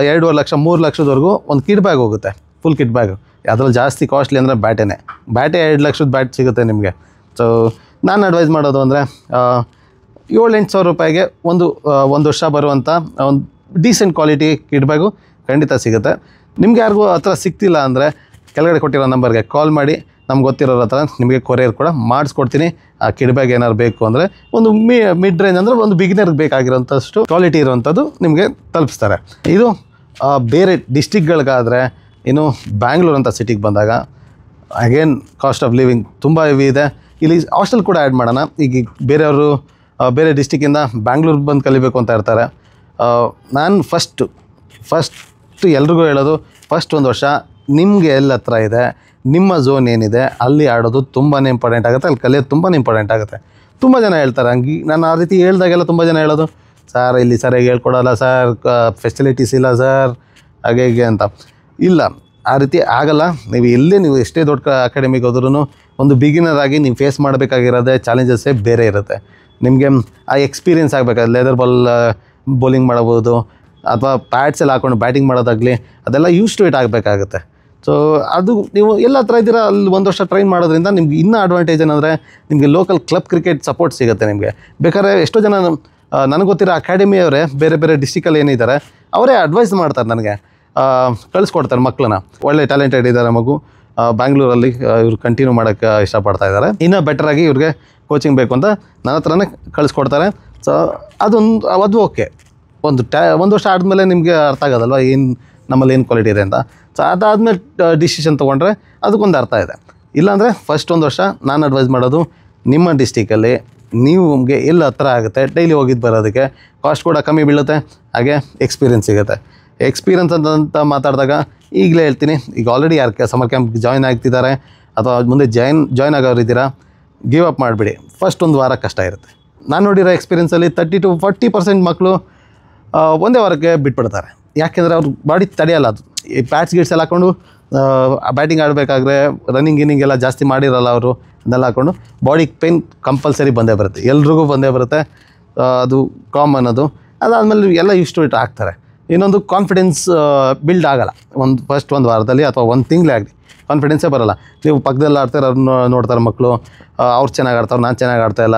2.5 ಲಕ್ಷ 3 ಲಕ್ಷದವರೆಗೂ ಒಂದು ಕಿಡ್ ಬ್ಯಾಗ್ ಹೋಗುತ್ತೆ, ಫುಲ್ ಕಿಡ್ ಬ್ಯಾಗು. ಅದರಲ್ಲಿ ಜಾಸ್ತಿ ಕಾಸ್ಟ್ಲಿ ಅಂದರೆ ಬ್ಯಾಟೇ 2 ಲಕ್ಷದ ಬ್ಯಾಟ್ ಸಿಗುತ್ತೆ ನಿಮಗೆ. ಸೊ ನಾನು ಅಡ್ವೈಸ್ ಮಾಡೋದು ಅಂದರೆ 7-8 ಸಾವಿರ ರೂಪಾಯಿಗೆ ಒಂದು ವರ್ಷ ಬರುವಂಥ ಒಂದು ಡೀಸೆಂಟ್ ಕ್ವಾಲಿಟಿ ಕಿಡ್ ಬ್ಯಾಗು ಖಂಡಿತ ಸಿಗುತ್ತೆ. ನಿಮ್ಗೆ ಯಾರಿಗೂ ಹತ್ರ ಸಿಗ್ತಿಲ್ಲ ಅಂದರೆ ಕೆಳಗಡೆ ಕೊಟ್ಟಿರೋ ನಂಬರ್ಗೆ ಕಾಲ್ ಮಾಡಿ, ನಮ್ಗೆ ಗೊತ್ತಿರೋರ ಹತ್ರ ನಿಮಗೆ ಕೊರಿಯರ್ ಕೂಡ ಮಾಡಿಸ್ಕೊಡ್ತೀನಿ. ಆ ಕಿಡ್ ಬ್ಯಾಗ್ ಏನಾದ್ರು ಬೇಕು ಅಂದರೆ ಒಂದು ಮಿಡ್ ರೇಂಜ್ ಅಂದರೆ ಒಂದು ಬಿಗಿನರ್ಗೆ ಬೇಕಾಗಿರೋಂಥಷ್ಟು ಕ್ವಾಲಿಟಿ ಇರೋವಂಥದ್ದು ನಿಮಗೆ ತಲುಪಿಸ್ತಾರೆ. ಇದು ಬೇರೆ ಡಿಸ್ಟಿಕ್ಗಳಿಗಾದರೆ, ಇನ್ನು ಬ್ಯಾಂಗ್ಳೂರು ಅಂತ ಸಿಟಿಗೆ ಬಂದಾಗ ಅಗೇನ್ ಕಾಸ್ಟ್ ಆಫ್ ಲಿವಿಂಗ್ ತುಂಬ ಹೆವಿ ಇದೆ. ಇಲ್ಲಿ ಹಾಸ್ಟೆಲ್ ಕೂಡ ಆ್ಯಡ್ ಮಾಡೋಣ. ಈಗ ಬೇರೆಯವರು ಬೇರೆ ಡಿಸ್ಟಿಕ್ಕಿಂದ ಬ್ಯಾಂಗ್ಳೂರಿಗೆ ಬಂದು ಕಲಿಬೇಕು ಅಂತ ಇರ್ತಾರೆ. ನಾನು ಫಸ್ಟು ಎಲ್ರಿಗೂ ಹೇಳೋದು, ಫಸ್ಟ್ ಒಂದು ವರ್ಷ ನಿಮಗೆ ಎಲ್ಲಿ ಹತ್ರ ಇದೆ, ನಿಮ್ಮ ಝೋನ್ ಏನಿದೆ ಅಲ್ಲಿ ಆಡೋದು ತುಂಬಾ ಇಂಪಾರ್ಟೆಂಟ್ ಆಗುತ್ತೆ. ಅಲ್ಲಿ ಕಲಿಯೋದು ತುಂಬಾ ಇಂಪಾರ್ಟೆಂಟ್ ಆಗುತ್ತೆ. ತುಂಬ ಜನ ಹೇಳ್ತಾರೆ, ಹಂಗೆ ನಾನು ಆ ರೀತಿ ಹೇಳ್ದಾಗೆಲ್ಲ ತುಂಬ ಜನ ಹೇಳೋದು, ಸರ್ ಇಲ್ಲಿ ಸರಿಯಾಗಿ ಹೇಳ್ಕೊಡೋಲ್ಲ ಸರ್, ಫೆಸಿಲಿಟೀಸ್ ಇಲ್ಲ ಸರ್, ಹಾಗೆ ಹೀಗೆ ಅಂತ. ಇಲ್ಲ, ಆ ರೀತಿ ಆಗಲ್ಲ. ನೀವು ಎಷ್ಟೇ ದೊಡ್ಡ ಅಕಾಡೆಮಿಗೆ ಹೋದ್ರೂ ಒಂದು ಬಿಗಿನರ್ ಆಗಿ ನೀವು ಫೇಸ್ ಮಾಡಬೇಕಾಗಿರೋದೇ ಚಾಲೆಂಜಸ್ಸೇ ಬೇರೆ ಇರುತ್ತೆ. ನಿಮಗೆ ಆ ಎಕ್ಸ್ಪೀರಿಯೆನ್ಸ್ ಆಗಬೇಕಾದ್ರೆ ಲೆದರ್ ಬಾಲ್ ಬೌಲಿಂಗ್ ಮಾಡ್ಬೋದು, ಅಥವಾ ಪ್ಯಾಡ್ಸ್ ಎಲ್ಲ ಹಾಕೊಂಡು ಬ್ಯಾಟಿಂಗ್ ಮಾಡೋದಾಗಲಿ, ಅದೆಲ್ಲ ಯೂಸ್ ಟು ಇಟ್ ಆಗಬೇಕಾಗುತ್ತೆ. ಸೊ ಅದು ನೀವು ಎಲ್ಲ ಹತ್ರ ಇದ್ದೀರಾ, ಅಲ್ಲಿ ಒಂದು ವರ್ಷ ಟ್ರೈನ್ ಮಾಡೋದ್ರಿಂದ ನಿಮ್ಗೆ ಇನ್ನೂ ಅಡ್ವಾಂಟೇಜ್ ಏನಂದರೆ ನಿಮಗೆ ಲೋಕಲ್ ಕ್ಲಬ್ ಕ್ರಿಕೆಟ್ ಸಪೋರ್ಟ್ ಸಿಗುತ್ತೆ. ನಿಮಗೆ ಬೇಕಾದ್ರೆ ಎಷ್ಟೋ ಜನ ನನಗೆ ಗೊತ್ತಿರೋ ಅಕಾಡೆಮಿಯವರೇ ಬೇರೆ ಬೇರೆ ಡಿಸ್ಟಿಕಲ್ಲಿ ಏನಿದ್ದಾರೆ ಅವರೇ ಅಡ್ವೈಸ್ ಮಾಡ್ತಾರೆ, ನನಗೆ ಕಳಿಸ್ಕೊಡ್ತಾರೆ ಮಕ್ಕಳನ್ನ. ಒಳ್ಳೆ ಟ್ಯಾಲೆಂಟೆಡ್ ಇದ್ದಾರೆ ಮಗು, ಬ್ಯಾಂಗ್ಳೂರಲ್ಲಿ ಇವ್ರು ಕಂಟಿನ್ಯೂ ಮಾಡೋಕ್ಕೆ ಇಷ್ಟಪಡ್ತಾ ಇದ್ದಾರೆ, ಇನ್ನೂ ಬೆಟರಾಗಿ ಇವ್ರಿಗೆ ಕೋಚಿಂಗ್ ಬೇಕು ಅಂತ ನನ್ನ ಹತ್ರನೇ ಕಳಿಸ್ಕೊಡ್ತಾರೆ. ಸೊ ಅದು ಓಕೆ. ಒಂದು ವರ್ಷ ಆದಮೇಲೆ ನಿಮಗೆ ಅರ್ಥ ಆಗೋದಲ್ವ ನಮ್ಮಲ್ಲಿ ಏನು ಕ್ವಾಲಿಟಿ ಇದೆ ಅಂತ. ಸೊ ಅದಾದಮೇಲೆ ಡಿಸಿಷನ್ ತೊಗೊಂಡ್ರೆ ಅದಕ್ಕೊಂದು ಅರ್ಥ ಇದೆ. ಇಲ್ಲಾಂದರೆ ಫಸ್ಟ್ ಒಂದು ವರ್ಷ ನಾನು ಅಡ್ವೈಸ್ ಮಾಡೋದು, ನಿಮ್ಮ ಡಿಸ್ಟಿಕಲ್ಲಿ ನಿಮಗೆ ಎಲ್ಲಿ ಹತ್ರ ಆಗುತ್ತೆ ಡೈಲಿ ಹೋಗಿದ್ದು ಬರೋದಕ್ಕೆ, ಕಾಸ್ಟ್ ಕೂಡ ಕಮ್ಮಿ ಬೀಳುತ್ತೆ, ಹಾಗೆ ಎಕ್ಸ್ಪೀರಿಯೆನ್ಸ್ ಸಿಗುತ್ತೆ. ಎಕ್ಸ್ಪೀರಿಯೆನ್ಸ್ ಅಂತ ಮಾತಾಡಿದಾಗ ಈಗಲೇ ಹೇಳ್ತೀನಿ, ಈಗ ಆಲ್ರೆಡಿ ಯಾರು ಸಮರ್ ಕ್ಯಾಂಪ್ ಜಾಯ್ನ್ ಆಗ್ತಿದ್ದಾರೆ ಅಥವಾ ಮುಂದೆ ಜಾಯ್ನ್ ಆಗೋರಿದ್ದೀರಾ, ಗಿವ್ ಅಪ್ ಮಾಡಿಬಿಡಿ. ಫಸ್ಟ್ ಒಂದು ವಾರ ಕಷ್ಟ ಇರುತ್ತೆ. ನಾನು ನೋಡಿರೋ ಎಕ್ಸ್ಪೀರಿಯೆನ್ಸಲ್ಲಿ 30 to 40% ಮಕ್ಕಳು ಒಂದೇ ವಾರಕ್ಕೆ ಬಿಟ್ಬಿಡ್ತಾರೆ. ಯಾಕೆಂದರೆ ಅವ್ರ ಬಾಡಿ ತಡೆಯಲ್ಲ. ಅದು ಈ ಪ್ಯಾಡ್ಸ್ ಗಿಡ್ಸ್ ಎಲ್ಲ ಹಾಕ್ಕೊಂಡು ಬ್ಯಾಟಿಂಗ್ ಆಡಬೇಕಾದ್ರೆ ರನ್ನಿಂಗ್ ಎಲ್ಲ ಜಾಸ್ತಿ ಮಾಡಿರಲ್ಲ ಅವರು, ಅದನ್ನೆಲ್ಲ ಹಾಕ್ಕೊಂಡು ಬಾಡಿ ಪೇನ್ ಕಂಪಲ್ಸರಿ ಬಂದೇ ಬರುತ್ತೆ, ಎಲ್ರಿಗೂ ಬಂದೇ ಬರುತ್ತೆ. ಅದು ಕಾಮನ್. ಅದಾದಮೇಲೆ ಎಲ್ಲ ಇಷ್ಟು ಇಟ್ಟು ಆಗ್ತಾರೆ. ಇನ್ನೊಂದು ಕಾನ್ಫಿಡೆನ್ಸ್ ಬಿಲ್ಡ್ ಆಗೋಲ್ಲ ಫಸ್ಟ್ ಒಂದು ವಾರದಲ್ಲಿ ಅಥವಾ ಒಂದು ತಿಂಗಳೇ ಆಗಲಿ, ಕಾನ್ಫಿಡೆನ್ಸೇ ಬರೋಲ್ಲ. ನೀವು ಪಕ್ಕದಲ್ಲಿ ಆಡ್ತಾರೆ, ಅವ್ರನ್ನ ನೋಡ್ತಾರೆ ಮಕ್ಕಳು, ಅವ್ರು ಚೆನ್ನಾಗಿ ಆಡ್ತಾರೆ, ನಾನು ಚೆನ್ನಾಗಿ ಆಡ್ತಾಯಿಲ್ಲ,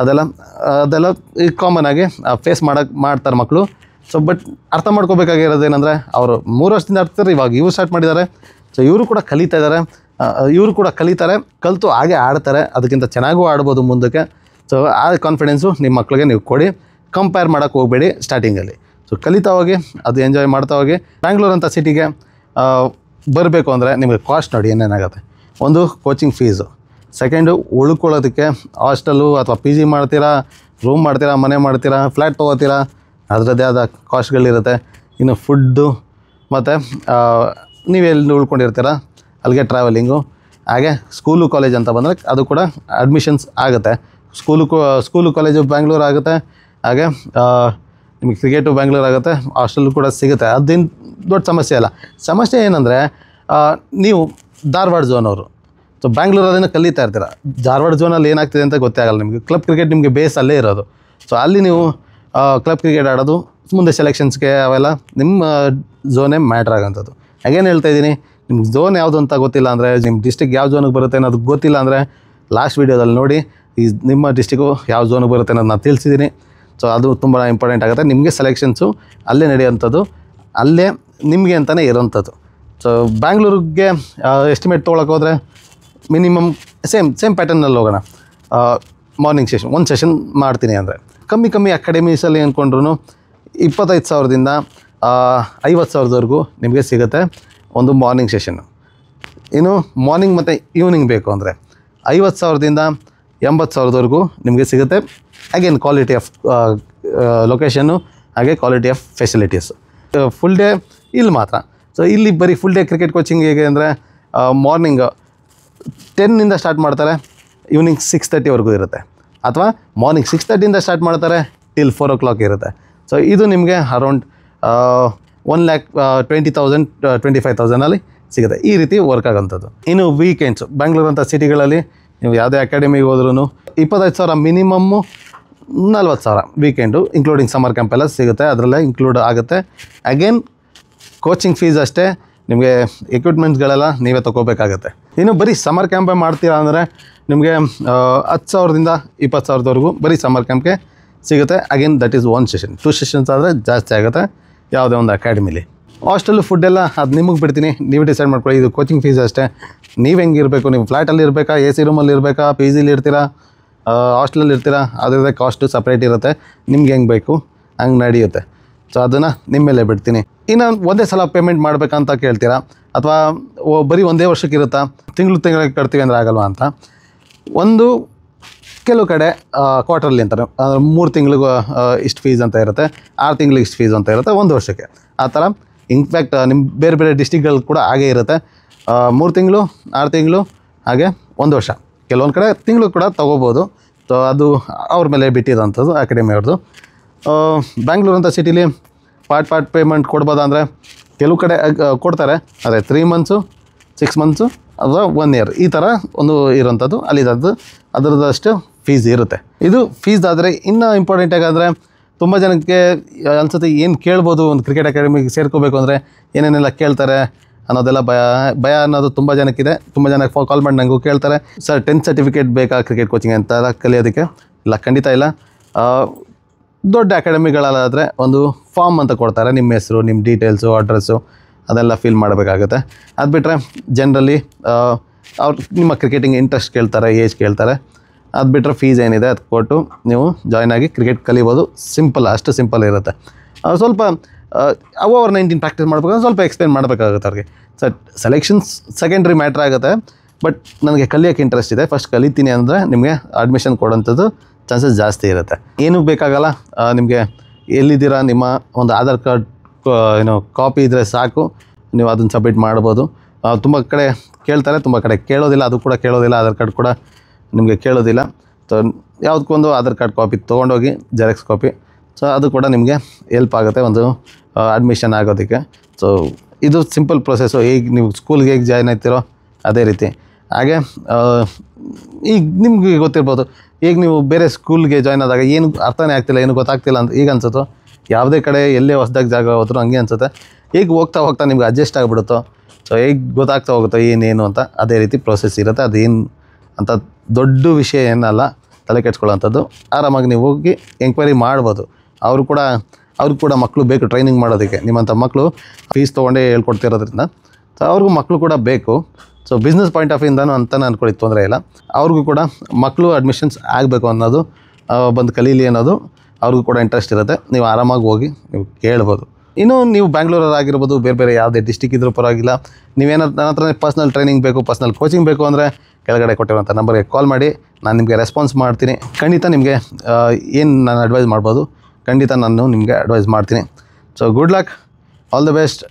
ಅದೆಲ್ಲ ಈಗ ಕಾಮನ್ ಆಗಿ ಫೇಸ್ ಮಾಡ್ತಾರೆ ಮಕ್ಕಳು. ಸೊ ಬಟ್ ಅರ್ಥ ಮಾಡ್ಕೋಬೇಕಾಗಿರೋದು ಏನಂದರೆ, ಅವರು 3 ವರ್ಷದಿಂದ ಆಡ್ತಾರೆ, ಇವಾಗ ಇವರು ಸ್ಟಾರ್ಟ್ ಮಾಡಿದ್ದಾರೆ. ಸೊ ಇವರು ಕೂಡ ಕಲಿತಾರೆ, ಕಲಿತು ಹಾಗೆ ಆಡ್ತಾರೆ, ಅದಕ್ಕಿಂತ ಚೆನ್ನಾಗೂ ಆಡ್ಬೋದು ಮುಂದಕ್ಕೆ. ಸೊ ಆ ಕಾನ್ಫಿಡೆನ್ಸು ನಿಮ್ಮ ಮಕ್ಕಳಿಗೆ ನೀವು ಕೊಡಿ, ಕಂಪೇರ್ ಮಾಡೋಕ್ಕೆ ಹೋಗಬೇಡಿ ಸ್ಟಾರ್ಟಿಂಗಲ್ಲಿ. ಸೊ ಕಲಿತಾ ಹೋಗಿ, ಅದು ಎಂಜಾಯ್ ಮಾಡ್ತಾ ಹೋಗಿ. ಬ್ಯಾಂಗ್ಳೂರು ಅಂತ ಸಿಟಿಗೆ ಬರಬೇಕು ಅಂದರೆ ನಿಮಗೆ ಕಾಸ್ಟ್ ನೋಡಿ ಏನೇನಾಗುತ್ತೆ. ಒಂದು ಕೋಚಿಂಗ್ ಫೀಸು, ಸೆಕೆಂಡು ಉಳ್ಕೊಳ್ಳೋದಕ್ಕೆ ಹಾಸ್ಟೆಲು ಅಥವಾ PG ಮಾಡ್ತೀರಾ, ರೂಮ್ ಮಾಡ್ತೀರಾ, ಮನೆ ಮಾಡ್ತೀರಾ, ಫ್ಲ್ಯಾಟ್ ತೊಗೋತೀರಾ, ಅದರದ್ದೇ ಆದ ಕಾಸ್ಟ್ಗಳಿರುತ್ತೆ. ಇನ್ನು ಫುಡ್ಡು, ಮತ್ತು ನೀವೆಲ್ಲಿ ಉಳ್ಕೊಂಡಿರ್ತೀರ ಅಲ್ಲಿಗೆ ಟ್ರಾವೆಲಿಂಗು, ಹಾಗೆ ಸ್ಕೂಲು ಕಾಲೇಜ್ ಅಂತ ಬಂದರೆ ಅದು ಕೂಡ ಅಡ್ಮಿಷನ್ಸ್ ಆಗುತ್ತೆ. ಸ್ಕೂಲು ಕಾಲೇಜು ಬ್ಯಾಂಗ್ಳೂರು ಆಗುತ್ತೆ, ಹಾಗೆ ನಿಮಗೆ ಕ್ರಿಕೆಟು ಬ್ಯಾಂಗ್ಳೂರು ಆಗುತ್ತೆ, ಹಾಸ್ಟೆಲ್ ಕೂಡ ಸಿಗುತ್ತೆ. ಅದೇನು ದೊಡ್ಡ ಸಮಸ್ಯೆ ಅಲ್ಲ. ಸಮಸ್ಯೆ ಏನಂದರೆ, ನೀವು ಧಾರವಾಡ ಝೋನವರು, ಸೊ ಬ್ಯಾಂಗ್ಳೂರಲ್ಲಿನ ಕಲಿತಾ ಇರ್ತೀರ, ಧಾರವಾಡ ಝೋನಲ್ಲಿ ಏನಾಗ್ತಿದೆ ಅಂತ ಗೊತ್ತೇ ಆಗಲ್ಲ ನಿಮಗೆ. ಕ್ಲಬ್ ಕ್ರಿಕೆಟ್ ನಿಮಗೆ ಬೇಸ್ ಅಲ್ಲೇ ಇರೋದು. ಸೊ ಅಲ್ಲಿ ನೀವು ಕ್ಲಬ್ ಕ್ರಿಕೆಟ್ ಆಡೋದು, ಮುಂದೆ ಸೆಲೆಕ್ಷನ್ಸ್ಗೆ ಅವೆಲ್ಲ ನಿಮ್ಮ ಝೋನೇ ಮ್ಯಾಟ್ರ್ ಆಗೋಂಥದ್ದು. ಹಾಗೇನು ಹೇಳ್ತಾ ಇದ್ದೀನಿ, ನಿಮ್ಗೆ ಝೋನ್ ಯಾವುದು ಅಂತ ಗೊತ್ತಿಲ್ಲ ಅಂದರೆ, ನಿಮ್ಮ ಡಿಸ್ಟಿಕ್ ಯಾವ ಝೋನಿಗೆ ಬರುತ್ತೆ ಅನ್ನೋದು ಗೊತ್ತಿಲ್ಲ ಅಂದರೆ ಲಾಸ್ಟ್ ವೀಡಿಯೋದಲ್ಲಿ ನೋಡಿ, ನಿಮ್ಮ ಡಿಸ್ಟಿಕ್ಕು ಯಾವ ಝೋನಿಗೆ ಬರುತ್ತೆ ಅನ್ನೋದು ನಾನು ತಿಳಿಸಿದ್ದೀನಿ. ಸೊ ಅದು ತುಂಬ ಇಂಪಾರ್ಟೆಂಟ್ ಆಗುತ್ತೆ. ನಿಮಗೆ ಸೆಲೆಕ್ಷನ್ಸು ಅಲ್ಲೇ ನಡೆಯೋಂಥದ್ದು, ಅಲ್ಲೇ ನಿಮಗೆ ಅಂತಲೇ ಇರೋಂಥದ್ದು. ಸೊ ಬ್ಯಾಂಗ್ಳೂರಿಗೆ ಎಸ್ಟಿಮೇಟ್ ತೊಗೊಳಕ್ಕೆ ಹೋದರೆ ಮಿನಿಮಮ್ ಸೇಮ್ ಪ್ಯಾಟರ್ನಲ್ಲಿ ಹೋಗೋಣ. ಮಾರ್ನಿಂಗ್ ಸೆಷನ್ ಒಂದು ಸೆಷನ್ ಮಾಡ್ತೀನಿ ಅಂದರೆ ಕಮ್ಮಿ ಅಕಾಡೆಮೀಸಲ್ಲಿ ಅಂದ್ಕೊಂಡ್ರು 25,000ದಿಂದ 50,000ವರೆಗೂ ನಿಮಗೆ ಸಿಗುತ್ತೆ ಒಂದು ಮಾರ್ನಿಂಗ್ ಸೆಷನ್ನು. ಇನ್ನು ಮಾರ್ನಿಂಗ್ ಮತ್ತು ಈವ್ನಿಂಗ್ ಬೇಕು ಅಂದರೆ 50,000ದಿಂದ 80,000ವರೆಗೂ ನಿಮಗೆ ಸಿಗುತ್ತೆ. ಅಗೇನ್ ಕ್ವಾಲಿಟಿ ಆಫ್ ಲೊಕೇಶನ್ನು, ಹಾಗೆ quality of facilities. Full day ಇಲ್ಲಿ ಮಾತ್ರ. ಸೊ ಇಲ್ಲಿ ಬರೀ ಫುಲ್ ಡೇ ಕ್ರಿಕೆಟ್ ಕೋಚಿಂಗ್ ಹೇಗೆ ಅಂದರೆ, ಮಾರ್ನಿಂಗ್ 10ಇಂದ ಸ್ಟಾರ್ಟ್ ಮಾಡ್ತಾರೆ, ಈವ್ನಿಂಗ್ 6:30ವರೆಗೂ ಇರುತ್ತೆ. ಅಥವಾ ಮಾರ್ನಿಂಗ್ 6:30ಇಂದ ಸ್ಟಾರ್ಟ್ ಮಾಡ್ತಾರೆ ಟಿಲ್ 4 o'clock ಇರುತ್ತೆ. ಸೊ ಇದು ನಿಮಗೆ ಅರೌಂಡ್ 1,20,000 25,000ಅಲ್ಲಿ ಸಿಗುತ್ತೆ. ಈ ರೀತಿ ವರ್ಕ್ ಆಗೋಂಥದ್ದು. ಇನ್ನು ವೀಕೆಂಡ್ಸು ಬ್ಯಾಂಗ್ಳೂರು ಅಂತ ಸಿಟಿಗಳಲ್ಲಿ ನೀವು ಯಾವುದೇ ಅಕಾಡೆಮಿಗೆ ಹೋದ್ರೂ 25,000 minimum, 40,000 weekend including summer camp ಎಲ್ಲ ಸಿಗುತ್ತೆ, ಅದರಲ್ಲೇ ಇನ್ಕ್ಲೂಡ್ ಆಗುತ್ತೆ. ಅಗೇನ್ ಕೋಚಿಂಗ್ ಫೀಸ್ ಅಷ್ಟೇ, ನಿಮಗೆ ಎಕ್ವಿಪ್ಮೆಂಟ್ಸ್ಗಳೆಲ್ಲ ನೀವೇ ತೊಗೋಬೇಕಾಗತ್ತೆ. ಇನ್ನು ಬರೀ ಸಮ್ಮರ್ ಕ್ಯಾಂಪೇ ಮಾಡ್ತೀರಾ ಅಂದರೆ ನಿಮಗೆ 10,000ದಿಂದ 20,000ವರೆಗೂ ಬರೀ ಸಮ್ಮರ್ ಕ್ಯಾಂಪ್ಗೆ ಸಿಗುತ್ತೆ. Again that is 1 session. 2 sessions ಆದರೆ ಜಾಸ್ತಿ ಆಗುತ್ತೆ ಯಾವುದೇ ಒಂದು ಅಕಾಡೆಮಿಲಿ. ಹಾಸ್ಟೆಲ್ ಫುಡ್ಡೆಲ್ಲ ಅದು ನಿಮಗೆ ಬಿಡ್ತೀನಿ, ನೀವು ಡಿಸೈಡ್ ಮಾಡ್ಕೊಳ್ಳಿ. ಇದು ಕೋಚಿಂಗ್ ಫೀಸ್ ಅಷ್ಟೇ. ನೀವು ಹೆಂಗಿರಬೇಕು, ನೀವು ಫ್ಲ್ಯಾಟಲ್ಲಿ ಇರಬೇಕಾ, ಎ ಸಿ ರೂಮಲ್ಲಿ ಇರಬೇಕಾ, ಪಿ ಜಿಲಿ ಇರ್ತೀರಾ, ಹಾಸ್ಟೆಲಲ್ಲಿ ಇರ್ತೀರಾ, ಅದರದ್ದೇ ಕಾಸ್ಟು ಸಪ್ರೇಟ್ ಇರುತ್ತೆ. ನಿಮ್ಗೆ ಹೆಂಗೆ ಬೇಕು ಹಂಗೆ ನಡೆಯುತ್ತೆ. ಸೊ ಅದನ್ನು ನಿಮ್ಮ ಮೇಲೆ ಬಿಡ್ತೀನಿ. ಇನ್ನು ಒಂದೇ ಸಲ ಪೇಮೆಂಟ್ ಮಾಡಬೇಕಂತ ಕೇಳ್ತೀರಾ, ಅಥವಾ ಬರೀ ಒಂದೇ ವರ್ಷಕ್ಕೆ ಇರುತ್ತಾ, ತಿಂಗಳಿಗೆ ಕಟ್ತೀವಿ ಅಂದರೆ ಆಗಲ್ವಾ ಅಂತ. ಕೆಲವು ಕಡೆ ಕ್ವಾರ್ಟರ್ಲಿ ಅಂತಾರೆ, 3 ತಿಂಗಳಿಗೂ ಇಷ್ಟು ಫೀಸ್ ಅಂತ ಇರುತ್ತೆ, 6 ತಿಂಗಳಿಗೆ ಇಷ್ಟು ಫೀಸ್ ಅಂತ ಇರುತ್ತೆ, 1 ವರ್ಷಕ್ಕೆ ಆ ಥರ. ಇನ್ಫ್ಯಾಕ್ಟ್ ನಿಮ್ಮ ಬೇರೆ ಬೇರೆ ಡಿಸ್ಟಿಕ್ಗಳು ಕೂಡ ಹಾಗೇ ಇರುತ್ತೆ. 3 ತಿಂಗಳು, 6 ತಿಂಗಳು, ಹಾಗೆ 1 ವರ್ಷ. ಕೆಲವೊಂದು ಕಡೆ ತಿಂಗಳು ಕೂಡ ತೊಗೋಬೋದು. ಸೊ ಅದು ಅವ್ರ ಮೇಲೆ ಬಿಟ್ಟಿರೋಂಥದ್ದು ಅಕಾಡೆಮಿ ಅವ್ರದ್ದು. ಬ್ಯಾಂಗ್ಳೂರು ಅಂತ ಸಿಟಿಲಿ ಪಾರ್ಟ್ ಪೇಮೆಂಟ್ ಕೊಡ್ಬೋದಾ ಅಂದರೆ ಕೆಲವು ಕಡೆ ಕೊಡ್ತಾರೆ. ಅದೇ 3 ಮಂತ್ಸು, 6 ಮಂತ್ಸು ಅಥವಾ 1 ಇಯರ್ ಈ ಥರ ಒಂದು ಇರೋಂಥದ್ದು ಅಲ್ಲಿದ್ದು ಅದರದಷ್ಟು ಫೀಸ್ ಇರುತ್ತೆ. ಇದು ಫೀಸ್ ಆದರೆ ಇನ್ನೂ ಇಂಪಾರ್ಟೆಂಟಾಗಿ ಆದರೆ ತುಂಬ ಜನಕ್ಕೆ ಅನ್ಸುತ್ತೆ ಏನು ಕೇಳ್ಬೋದು, ಒಂದು ಕ್ರಿಕೆಟ್ ಅಕಾಡೆಮಿಗೆ ಸೇರ್ಕೋಬೇಕು ಅಂದರೆ ಏನೇನೆಲ್ಲ ಕೇಳ್ತಾರೆ ಅನ್ನೋದೆಲ್ಲ ಭಯ ಅನ್ನೋದು ತುಂಬ ಜನಕ್ಕಿದೆ. ತುಂಬ ಜನ ಕಾಲ್ ಮಾಡಿ ನನಗೂ ಕೇಳ್ತಾರೆ, ಸರ್ 10th ಸರ್ಟಿಫಿಕೇಟ್ ಬೇಕಾ ಕ್ರಿಕೆಟ್ ಕೋಚಿಂಗ್ ಅಂತ ಕಲಿಯೋದಕ್ಕೆ? ಇಲ್ಲ, ಖಂಡಿತ ಇಲ್ಲ. ದೊಡ್ಡ ಅಕಾಡೆಮಿಗಳಾದರೆ ಒಂದು ಫಾರ್ಮ್ ಅಂತ ಕೊಡ್ತಾರೆ, ನಿಮ್ಮ ಹೆಸರು, ನಿಮ್ಮ ಡೀಟೇಲ್ಸು, ಅಡ್ರೆಸ್ಸು ಅದೆಲ್ಲ ಫಿಲ್ ಮಾಡಬೇಕಾಗುತ್ತೆ. ಅದು ಬಿಟ್ಟರೆ ಜನರಲಿ ಅವ್ರು ನಿಮ್ಮ ಕ್ರಿಕೆಟಿಂಗ್ ಇಂಟ್ರೆಸ್ಟ್ ಕೇಳ್ತಾರೆ, ಏಜ್ ಕೇಳ್ತಾರೆ. ಅದು ಬಿಟ್ಟರೆ ಫೀಸ್ ಏನಿದೆ ಅದು ಕೊಟ್ಟು ನೀವು ಜಾಯ್ನ್ ಆಗಿ ಕ್ರಿಕೆಟ್ ಕಲಿಬೋದು. ಅಷ್ಟು ಸಿಂಪಲ್ ಇರುತ್ತೆ. ಸ್ವಲ್ಪ ಓವರ್ 19 ಪ್ರಾಕ್ಟೀಸ್ ಮಾಡಬೇಕಂದ್ರೆ ಸ್ವಲ್ಪ ಎಕ್ಸ್ಪ್ಲೇನ್ ಮಾಡಬೇಕಾಗುತ್ತೆ ಅವ್ರಿಗೆ. ಸೆಲೆಕ್ಷನ್ಸ್ ಸೆಕೆಂಡ್ರಿ ಮ್ಯಾಟ್ರ್ ಆಗುತ್ತೆ. ಬಟ್ ನನಗೆ ಕಲಿಯೋಕ್ಕೆ ಇಂಟ್ರೆಸ್ಟ್ ಇದೆ, ಫಸ್ಟ್ ಕಲಿತೀನಿ ಅಂದರೆ ನಿಮಗೆ ಅಡ್ಮಿಷನ್ ಕೊಡೋಂಥದ್ದು ಚಾನ್ಸಸ್ ಜಾಸ್ತಿ ಇರುತ್ತೆ. ಏನೂ ಬೇಕಾಗಲ್ಲ, ನಿಮಗೆ ಎಲ್ಲಿದ್ದೀರಾ ನಿಮ್ಮ ಒಂದು ಆಧಾರ್ ಕಾರ್ಡ್ ಕಾಪಿ ಇದ್ದರೆ ಸಾಕು, ನೀವು ಅದನ್ನು ಸಬ್ಮಿಟ್ ಮಾಡ್ಬೋದು. ತುಂಬ ಕಡೆ ಕೇಳ್ತಾರೆ, ತುಂಬ ಕಡೆ ಕೇಳೋದಿಲ್ಲ, ಅದು ಕೂಡ ಕೇಳೋದಿಲ್ಲ. ಆಧಾರ್ ಕಾರ್ಡ್ ಕೂಡ ನಿಮಗೆ ಕೇಳೋದಿಲ್ಲ. ಸೊ ಯಾವುದಕ್ಕೊಂದು ಆಧಾರ್ ಕಾರ್ಡ್ ಕಾಪಿ ತೊಗೊಂಡೋಗಿ, ಜೆರಾಕ್ಸ್ ಕಾಪಿ. ಸೊ ಅದು ಕೂಡ ನಿಮಗೆ ಹೆಲ್ಪ್ ಆಗುತ್ತೆ ಒಂದು ಅಡ್ಮಿಷನ್ ಆಗೋದಕ್ಕೆ. ಸೊ ಇದು ಸಿಂಪಲ್ ಪ್ರೊಸೆಸ್ಸು. ಈಗ ನೀವು ಸ್ಕೂಲ್ಗೆ ಹೇಗೆ ಜಾಯ್ನ್ ಆಗ್ತೀರೋ ಅದೇ ರೀತಿ. ಹಾಗೆ ಈಗ ನಿಮಗೆ ಗೊತ್ತಿರ್ಬೋದು, ಈಗ ನೀವು ಬೇರೆ ಸ್ಕೂಲ್ಗೆ ಜಾಯ್ನ್ ಆದಾಗ ಏನು ಅರ್ಥನೇ ಆಗ್ತಿಲ್ಲ, ಏನು ಗೊತ್ತಾಗ್ತಿಲ್ಲ ಅಂತ ಈಗ ಅನ್ಸುತ್ತೋ, ಯಾವುದೇ ಕಡೆ ಎಲ್ಲೇ ಹೊಸದಾಗಿ ಜಾಗ ಹೋದ್ರೂ ಹಂಗೆ ಅನ್ಸುತ್ತೆ. ಈಗ ಹೋಗ್ತಾ ನಿಮ್ಗೆ ಅಡ್ಜಸ್ಟ್ ಆಗಿಬಿಡುತ್ತೋ, ಸೊ ಹೇಗೆ ಗೊತ್ತಾಗ್ತಾ ಹೋಗುತ್ತೋ ಏನೇನು ಅಂತ, ಅದೇ ರೀತಿ ಪ್ರೊಸೆಸ್ ಇರುತ್ತೆ. ಅದೇನು ಅಂತ ದೊಡ್ಡ ವಿಷಯ ಏನಲ್ಲ, ತಲೆ ಕೆಡ್ಸ್ಕೊಳ್ಳೋಂಥದ್ದು. ಆರಾಮಾಗಿ ನೀವು ಹೋಗಿ ಎಂಕ್ವೈರಿ ಮಾಡ್ಬೋದು. ಅವ್ರು ಕೂಡ ಮಕ್ಕಳು ಬೇಕು ಟ್ರೈನಿಂಗ್ ಮಾಡೋದಕ್ಕೆ. ನಿಮ್ಮಂಥ ಮಕ್ಕಳು ಫೀಸ್ ತೊಗೊಂಡೇ ಹೇಳ್ಕೊಡ್ತಿರೋದ್ರಿಂದ ಸೊ ಅವ್ರಿಗೂ ಮಕ್ಕಳು ಕೂಡ ಬೇಕು. ಸೊ ಬಿಸ್ನೆಸ್ ಪಾಯಿಂಟ್ ಆಫ್ ಇಂದನೂ ಅಂತಲೇ ಅಂದ್ಕೊಳ್ಳಿ, ತೊಂದರೆ ಇಲ್ಲ. ಅವ್ರಿಗೂ ಕೂಡ ಮಕ್ಕಳು ಅಡ್ಮಿಷನ್ಸ್ ಆಗಬೇಕು ಅನ್ನೋದು, ಬಂದು ಕಲೀಲಿ ಅನ್ನೋದು ಅವ್ರಿಗೂ ಕೂಡ ಇಂಟ್ರೆಸ್ಟ್ ಇರುತ್ತೆ. ನೀವು ಆರಾಮಾಗಿ ಹೋಗಿ ನೀವು ಕೇಳ್ಬೋದು. ಇನ್ನು ನೀವು ಬ್ಯಾಂಗ್ಳೂರಾಗಿರ್ಬೋದು, ಬೇರೆ ಯಾವುದೇ ಡಿಸ್ಟಿಕ್ ಇದ್ರೂ ಪರವಾಗಿಲ್ಲ, ನೀವೇನಾದ್ರು ನನ್ನ ಹತ್ರ ಪರ್ಸ್ನಲ್ ಟ್ರೈನಿಂಗ್ ಬೇಕು, ಪರ್ಸ್ನಲ್ ಕೋಚಿಂಗ್ ಬೇಕು ಅಂದರೆ ಕೆಳಗಡೆ ಕೊಟ್ಟಿರೋಂಥ ನಂಬರ್ಗೆ ಕಾಲ್ ಮಾಡಿ, ನಾನು ನಿಮಗೆ ರೆಸ್ಪಾನ್ಸ್ ಮಾಡ್ತೀನಿ. ಖಂಡಿತ ನಿಮಗೆ ಏನು ನಾನು ಅಡ್ವೈಸ್ ಮಾಡ್ಬೋದು, ಖಂಡಿತ ನಾನು ನಿಮಗೆ ಅಡ್ವೈಸ್ ಮಾಡ್ತೀನಿ. So good luck, all the best.